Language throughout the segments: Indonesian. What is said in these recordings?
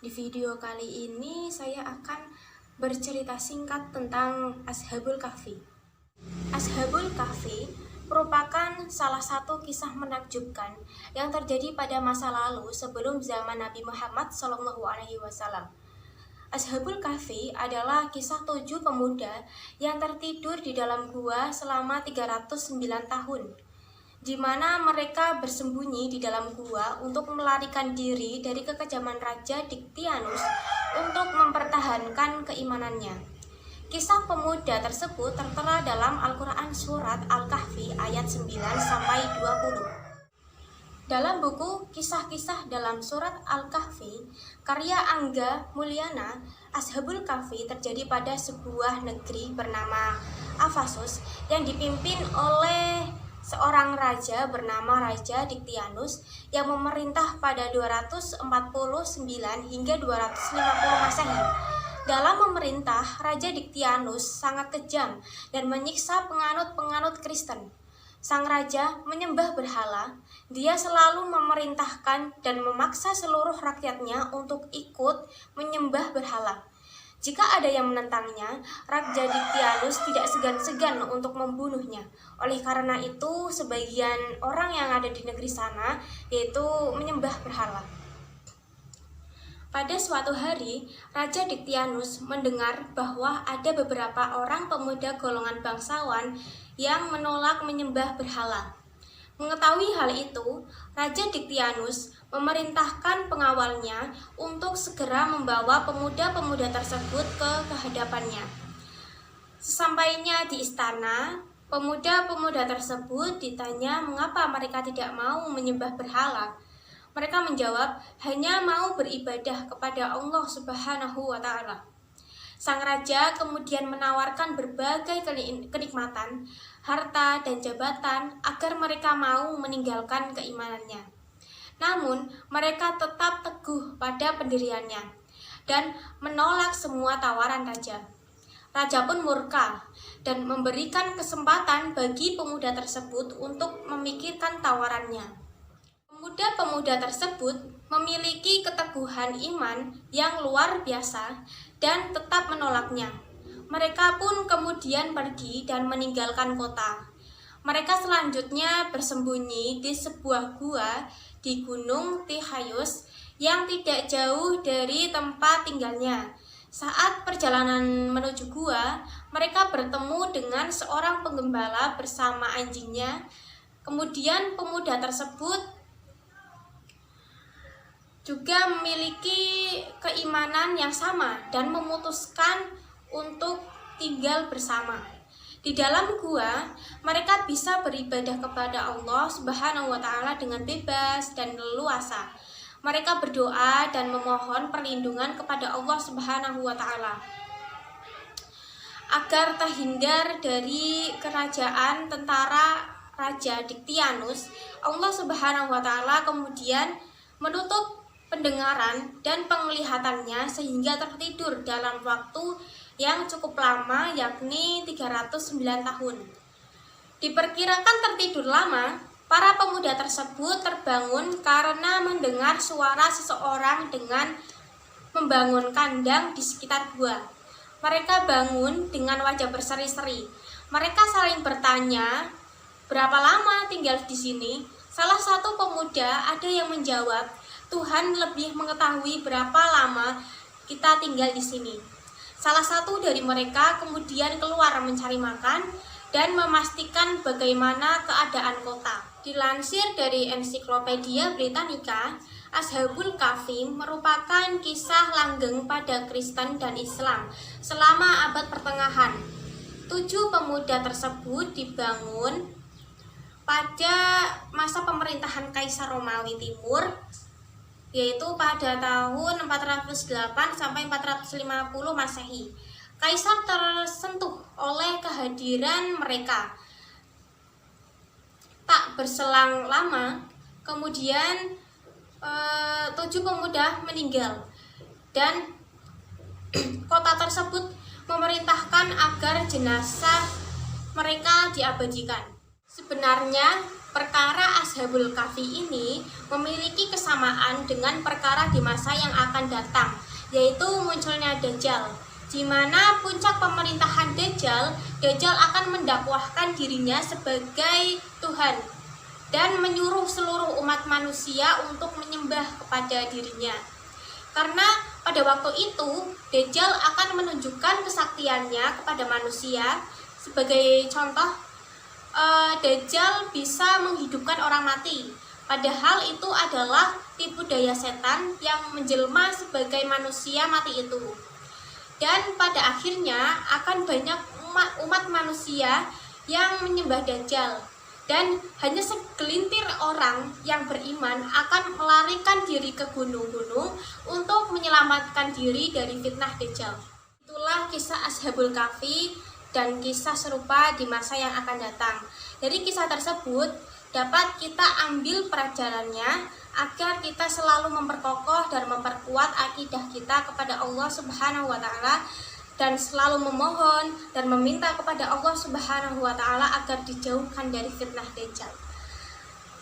Di video kali ini saya akan bercerita singkat tentang Ashabul Kahfi. Ashabul Kahfi merupakan salah satu kisah menakjubkan yang terjadi pada masa lalu sebelum zaman Nabi Muhammad SAW. Ashabul Kahfi adalah kisah 7 pemuda yang tertidur di dalam gua selama 309 tahun, di mana mereka bersembunyi di dalam gua untuk melarikan diri dari kekejaman Raja Dictyanus untuk mempertahankan keimanannya. Kisah pemuda tersebut tertera dalam Al-Quran Surat Al-Kahfi ayat 9-20. Dalam buku Kisah-Kisah dalam Surat Al-Kahfi, karya Angga Mulyana, Ashabul Kahfi terjadi pada sebuah negeri bernama Ephasus yang dipimpin oleh seorang raja bernama Raja Dictyanus yang memerintah pada 249 hingga 250 Masehi. Dalam memerintah, Raja Dictyanus sangat kejam dan menyiksa penganut-penganut Kristen. Sang raja menyembah berhala. Dia selalu memerintahkan dan memaksa seluruh rakyatnya untuk ikut menyembah berhala. Jika ada yang menentangnya, Raja Dictyanus tidak segan-segan untuk membunuhnya. Oleh karena itu, sebagian orang yang ada di negeri sana yaitu menyembah berhala. Pada suatu hari, Raja Dictyanus mendengar bahwa ada beberapa orang pemuda golongan bangsawan yang menolak menyembah berhala. Mengetahui hal itu, Raja Dictyanus memerintahkan pengawalnya untuk segera membawa pemuda-pemuda tersebut ke hadapannya. Sesampainya di istana, pemuda-pemuda tersebut ditanya mengapa mereka tidak mau menyembah berhala. Mereka menjawab, hanya mau beribadah kepada Allah Subhanahu wa Ta'ala. Sang raja kemudian menawarkan berbagai kenikmatan, harta, dan jabatan agar mereka mau meninggalkan keimanannya. Namun, mereka tetap teguh pada pendiriannya dan menolak semua tawaran raja. Raja pun murka dan memberikan kesempatan bagi pemuda tersebut untuk memikirkan tawarannya. Pemuda-pemuda tersebut memiliki keteguhan iman yang luar biasa dan tetap menolaknya. Mereka pun kemudian pergi dan meninggalkan kota. Mereka selanjutnya bersembunyi di sebuah gua di Gunung Tihayus yang tidak jauh dari tempat tinggalnya. Saat perjalanan menuju gua, mereka bertemu dengan seorang penggembala bersama anjingnya. Kemudian pemuda tersebut juga memiliki keimanan yang sama dan memutuskan untuk tinggal bersama. Di dalam gua, mereka bisa beribadah kepada Allah Subhanahu wa Ta'ala dengan bebas dan leluasa. Mereka berdoa dan memohon perlindungan kepada Allah Subhanahu wa Ta'ala agar terhindar dari kerajaan tentara Raja Dictyanus. Allah Subhanahu wa Ta'ala kemudian menutup pendengaran dan penglihatannya sehingga tertidur dalam waktu yang cukup lama, yakni 309 tahun. Diperkirakan tertidur lama, para pemuda tersebut terbangun karena mendengar suara seseorang dengan membangun kandang di sekitar gua. Mereka bangun dengan wajah berseri-seri. Mereka saling bertanya, berapa lama tinggal di sini? Salah satu pemuda ada yang menjawab, Tuhan lebih mengetahui berapa lama kita tinggal di sini. Salah satu dari mereka kemudian keluar mencari makan dan memastikan bagaimana keadaan kota. Dilansir dari Ensiklopedia Britannica, Ashabul Kahfi merupakan kisah langgeng pada Kristen dan Islam selama abad pertengahan. 7 pemuda tersebut dibangun pada masa pemerintahan Kaisar Romawi Timur, yaitu pada tahun 408 sampai 450 Masehi. Kaisar tersentuh oleh kehadiran mereka. Tak berselang lama, kemudian 7 pemuda meninggal dan kota tersebut memerintahkan agar jenazah mereka diabadikan. Sebenarnya perkara Ashabul Kahfi ini memiliki kesamaan dengan perkara di masa yang akan datang, yaitu munculnya Dajjal, di mana puncak pemerintahan Dajjal akan mendakwahkan dirinya sebagai Tuhan dan menyuruh seluruh umat manusia untuk menyembah kepada dirinya. Karena pada waktu itu Dajjal akan menunjukkan kesaktiannya kepada manusia. Sebagai contoh, Dajjal bisa menghidupkan orang mati, padahal itu adalah tipu daya setan yang menjelma sebagai manusia mati itu. Dan pada akhirnya akan banyak umat manusia yang menyembah Dajjal, dan hanya segelintir orang yang beriman akan melarikan diri ke gunung-gunung untuk menyelamatkan diri dari fitnah Dajjal. Itulah kisah Ashabul Kahfi dan kisah serupa di masa yang akan datang. Dari kisah tersebut dapat kita ambil pelajarannya agar kita selalu memperkokoh dan memperkuat akidah kita kepada Allah Subhanahu wa taala, dan selalu memohon dan meminta kepada Allah Subhanahu wa taala agar dijauhkan dari fitnah Dajjal.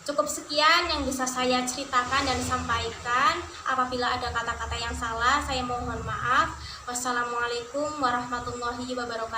Cukup sekian yang bisa saya ceritakan dan sampaikan. Apabila ada kata-kata yang salah, saya mohon maaf. Wassalamualaikum warahmatullahi wabarakatuh.